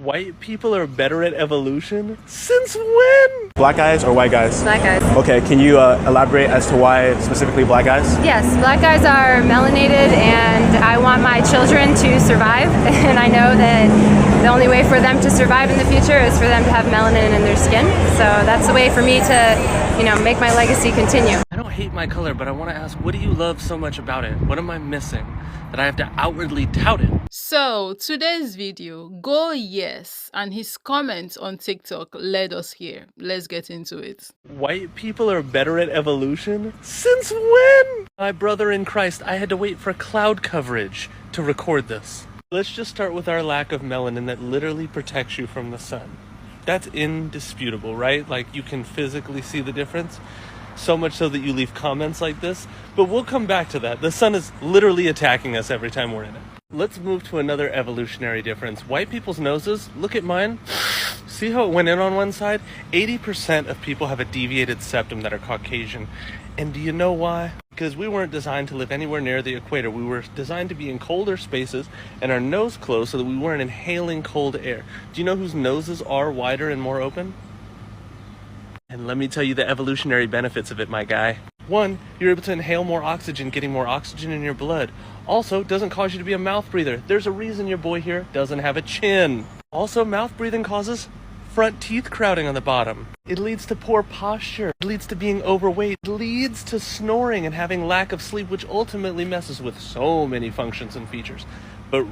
White people are better at evolution? Since when? Black guys or white guys? Black guys. Okay, can you elaborate as to why specifically black guys? Yes, black guys are melanated and I want my children to survive and I know that the only way for them to survive in the future is for them to have melanin in their skin. So that's the way for me to, make my legacy continue. I don't hate my color, but I want to ask, what do you love so much about it? What am I missing that I have to outwardly tout it? So today's video, go yes, and his comments on TikTok led us here. Let's get into it. White people are better at evolution? Since when? My brother in Christ, I had to wait for cloud coverage to record this. Let's just start with our lack of melanin that literally protects you from the sun. That's indisputable, right? Like, you can physically see the difference. So much so that you leave comments like this. But we'll come back to that. The sun is literally attacking us every time we're in it. Let's move to another evolutionary difference. White people's noses, look at mine. See how it went in on one side? 80% of people have a deviated septum that are Caucasian. And do you know why? Because we weren't designed to live anywhere near the equator. We were designed to be in colder spaces and our nose closed so that we weren't inhaling cold air. Do you know whose noses are wider and more open? And let me tell you the evolutionary benefits of it, my guy. One, you're able to inhale more oxygen, getting more oxygen in your blood. Also, doesn't cause you to be a mouth breather. There's a reason your boy here doesn't have a chin. Also, mouth breathing causes front teeth crowding on the bottom. It leads to poor posture. It leads to being overweight. It leads to snoring and having lack of sleep, which ultimately messes with so many functions and features. But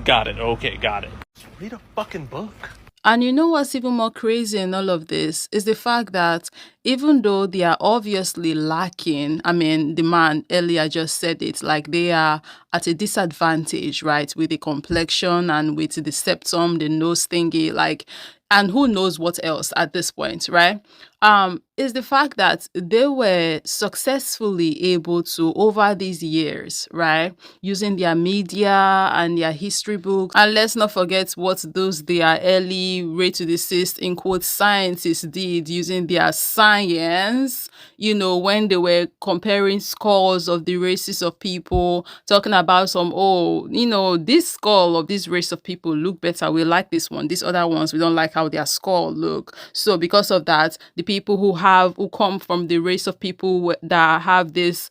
got it. Okay, got it. Just read a fucking book. And you know what's even more crazy in all of this is the fact that even though they are obviously lacking, the man earlier just said it, like they are at a disadvantage, right, with the complexion and with the septum, the nose thingy, and who knows what else at this point, right? Is the fact that they were successfully able to, over these years, right, using their media and their history books, and let's not forget what their early rate to deceased, in quotes, scientists did using their science, when they were comparing scores of the races of people, talking about this skull of this race of people look better. We like this one. These other ones, we don't like how their skull look. So because of that, the people who come from the race of people that have this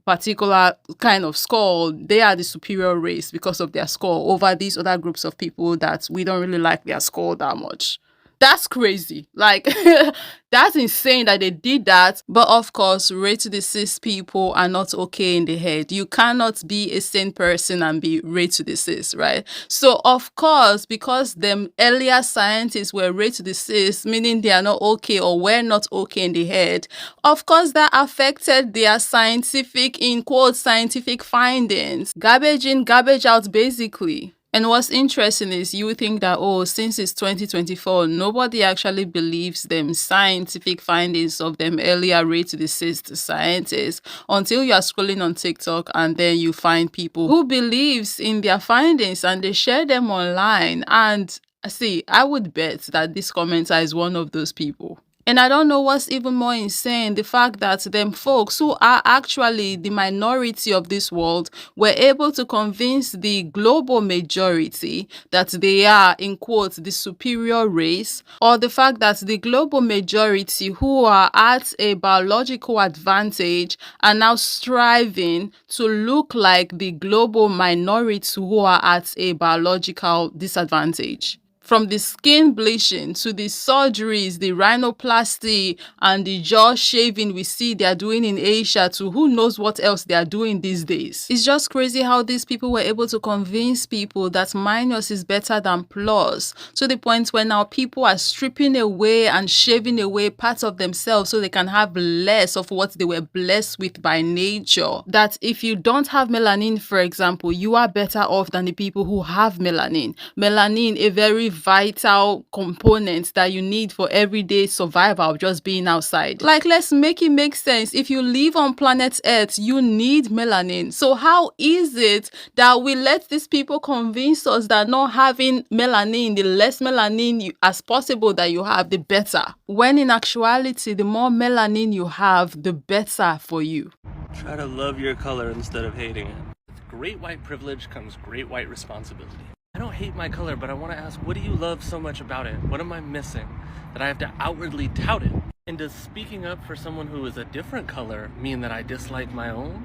particular kind of skull, they are the superior race because of their skull over these other groups of people that we don't really like their skull that much. That's crazy. That's insane that they did that. But of course, rate to deceased people are not okay in the head. You cannot be a sane person and be rate to deceased, right? So of course, because them earlier scientists were rate to deceased, meaning they are not okay or were not okay in the head, of course that affected their scientific, in quotes, scientific findings. Garbage in, garbage out, basically. And what's interesting is you think that, since it's 2024, nobody actually believes them scientific findings of them earlier rate to deceased scientists until you are scrolling on TikTok and then you find people who believes in their findings and they share them online. And see, I would bet that this commenter is one of those people. And I don't know what's even more insane, the fact that them folks who are actually the minority of this world were able to convince the global majority that they are, in quotes, the superior race, or the fact that the global majority who are at a biological advantage are now striving to look like the global minority who are at a biological disadvantage. From the skin bleaching to the surgeries, the rhinoplasty and the jaw shaving we see they are doing in Asia to who knows what else they are doing these days. It's just crazy how these people were able to convince people that minus is better than plus, to the point where now people are stripping away and shaving away parts of themselves so they can have less of what they were blessed with by nature. That if you don't have melanin, for example, you are better off than the people who have melanin. Melanin, a very vital component that you need for everyday survival, just being outside. Let's make it make sense. If you live on planet Earth, you need melanin. So how is it that we let these people convince us that not having melanin, the less melanin as possible that you have, the better? When in actuality, the more melanin you have, the better for you. Try to love your color instead of hating it. With great white privilege comes great white responsibility. I don't hate my color, but I want to ask, what do you love so much about it? What am I missing that I have to outwardly tout it? And does speaking up for someone who is a different color mean that I dislike my own?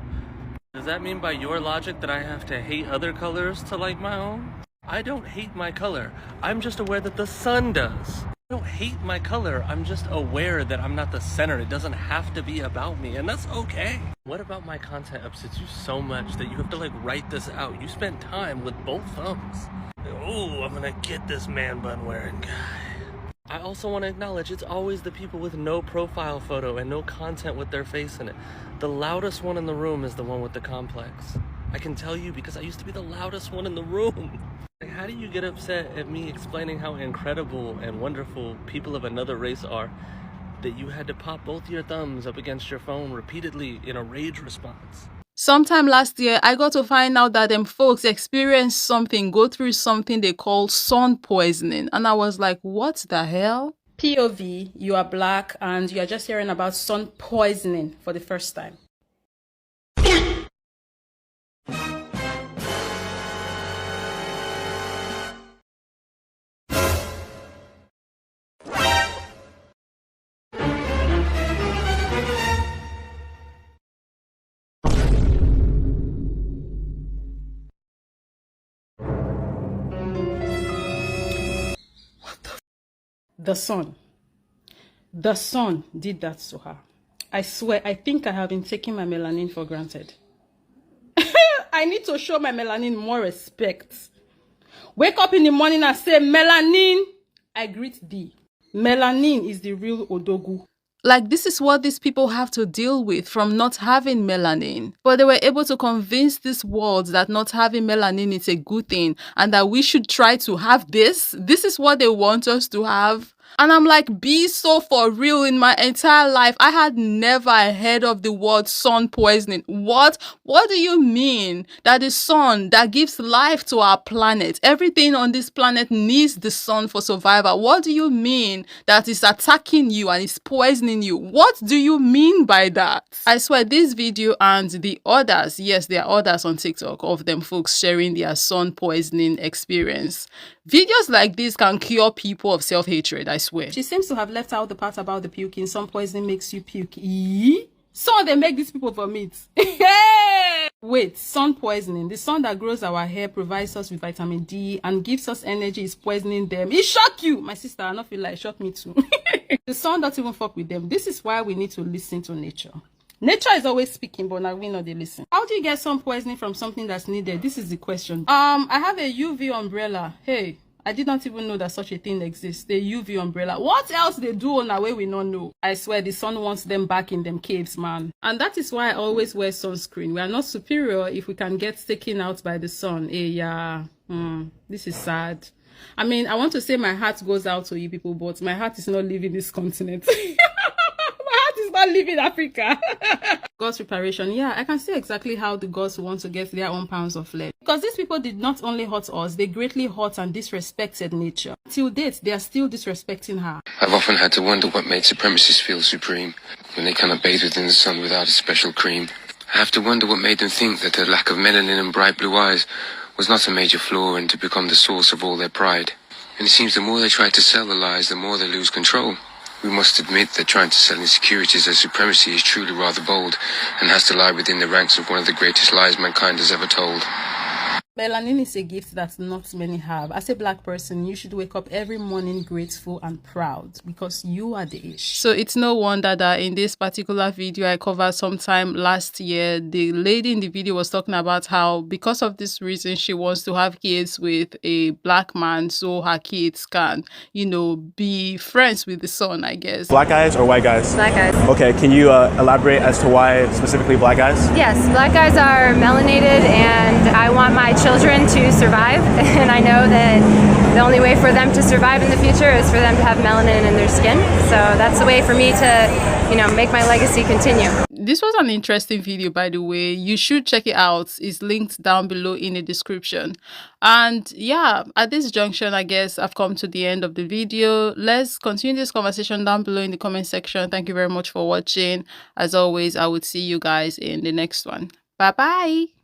Does that mean by your logic that I have to hate other colors to like my own? I don't hate my color. I'm just aware that the sun does. I don't hate my color. I'm just aware that I'm not the center. It doesn't have to be about me, and that's okay. What about my content upsets you so much that you have to like write this out? You spent time with both thumbs. Oh, I'm gonna get this man bun wearing guy. I also want to acknowledge it's always the people with no profile photo and no content with their face in it. The loudest one in the room is the one with the complex. I can tell you because I used to be the loudest one in the room. Like, how do you get upset at me explaining how incredible and wonderful people of another race are that you had to pop both your thumbs up against your phone repeatedly in a rage response? Sometime last year, I got to find out that them folks experienced go through something they call sun poisoning. And I was like, what the hell? POV, you are black and you are just hearing about sun poisoning for the first time. The sun. The sun did that to her. I swear, I think I have been taking my melanin for granted. I need to show my melanin more respect. Wake up in the morning and say, melanin, I greet thee. Melanin is the real odogu. Like, this is what these people have to deal with from not having melanin. But they were able to convince this world that not having melanin is a good thing and that we should try to have this. This is what they want us to have. And I'm like, be so for real. In my entire life, I had never heard of the word sun poisoning. What? What do you mean? That the sun that gives life to our planet, everything on this planet needs the sun for survival. What do you mean that is attacking you and is poisoning you? What do you mean by that? I swear this video and the others, yes, there are others on TikTok of them folks sharing their sun poisoning experience. Videos like this can cure people of self-hatred, I swear. She seems to have left out the part about the puking. Sun poisoning makes you puke. So they make these people vomit. Wait, sun poisoning. The sun that grows our hair provides us with vitamin D and gives us energy is poisoning them. It shocked you. My sister, I don't feel like it shocked me too. The sun doesn't even fuck with them. This is why we need to listen to nature. Nature is always speaking, but now we know they listen. How do you get sun poisoning from something that's needed? This is the question. I have a UV umbrella. Hey, I did not even know that such a thing exists. The UV umbrella. What else they do on our way we don't know? I swear the sun wants them back in them caves, man. And that is why I always wear sunscreen. We are not superior if we can get taken out by the sun. Hey, yeah. This is sad. I mean, I want to say my heart goes out to you people, but my heart is not leaving this continent. Not leaving Africa. God's preparation. Yeah, I can see exactly how the gods want to get their own pounds of flesh. Because these people did not only hurt us, they greatly hurt and disrespected nature. Till date, they are still disrespecting her. I've often had to wonder what made supremacists feel supreme when they cannot bathe within the sun without a special cream. I have to wonder what made them think that their lack of melanin and bright blue eyes was not a major flaw and to become the source of all their pride. And it seems the more they try to sell the lies, the more they lose control. We must admit that trying to sell insecurities as supremacy is truly rather bold and has to lie within the ranks of one of the greatest lies mankind has ever told. Melanin is a gift that not many have. As a black person, you should wake up every morning grateful and proud because you are the ish. So it's no wonder that in this particular video I covered sometime last year, the lady in the video was talking about how because of this reason she wants to have kids with a black man so her kids can, you know, be friends with the sun, I guess. Black guys or white guys? Black guys. Okay, can you elaborate as to why specifically black guys? Yes, black guys are melanated and I want my children to survive, and I know that the only way for them to survive in the future is for them to have melanin in their skin. So that's the way for me to, you know, make my legacy continue. This was an interesting video, by the way. You should check it out. It's linked down below in the description. And yeah, at this junction, I guess I've come to the end of the video. Let's continue this conversation down below in the comment section. Thank you very much for watching. As always, I would see you guys in the next one. Bye bye.